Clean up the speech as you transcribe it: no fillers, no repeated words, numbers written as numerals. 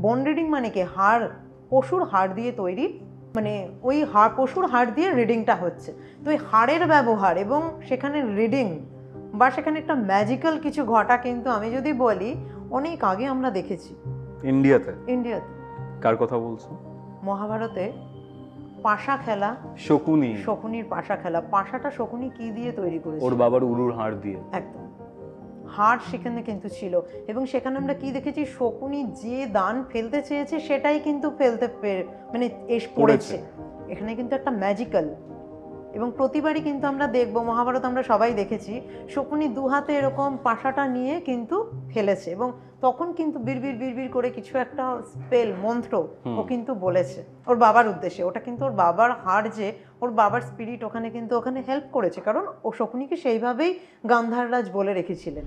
বোন রিডিং মানে কি হাড়, পশুর হাড় দিয়ে তৈরি, মানে ওই পশুর হাড় দিয়ে রিডিংটা হচ্ছে। তো এই হাড়ের ব্যবহার এবং সেখানে রিডিং বা সেখানে একটা ম্যাজিক্যাল কিছু ঘটা, কিন্তু আমি যদি বলি অনেক আগে আমরা দেখেছি ইন্ডিয়াতে। কার কথা বলছো? মহাভারতে পাশা খেলা, শকুনির পাশা খেলা। পাশাটা শকুনি কি দিয়ে তৈরি করেছে? ওর বাবার উরুর হাড় দিয়ে। একদম, হাড় সেখানে কিন্তু ছিল। এবং সেখানে আমরা কি দেখেছি, শকুনি যে দান ফেলতে চেয়েছে সেটাই কিন্তু মানে পড়েছে। এখানে কিন্তু একটা ম্যাজিক্যাল। এবং প্রতিবারই কিন্তু আমরা দেখব, মহাভারত আমরা সবাই দেখেছি, শকুনি দু হাতে এরকম পাশাটা নিয়ে কিন্তু ফেলেছে এবং তখন কিন্তু বিড়বিড় করে কিছু একটা স্পেল, মন্ত্র ও কিন্তু বলেছে ওর বাবার উদ্দেশ্যে। ওটা কিন্তু ওর বাবার হাড়, যে ওর বাবার স্পিরিট ওখানে কিন্তু হেল্প করেছে, কারণ ও শকুনিকে সেইভাবেই গান্ধাররাজ বলে রেখেছিলেন।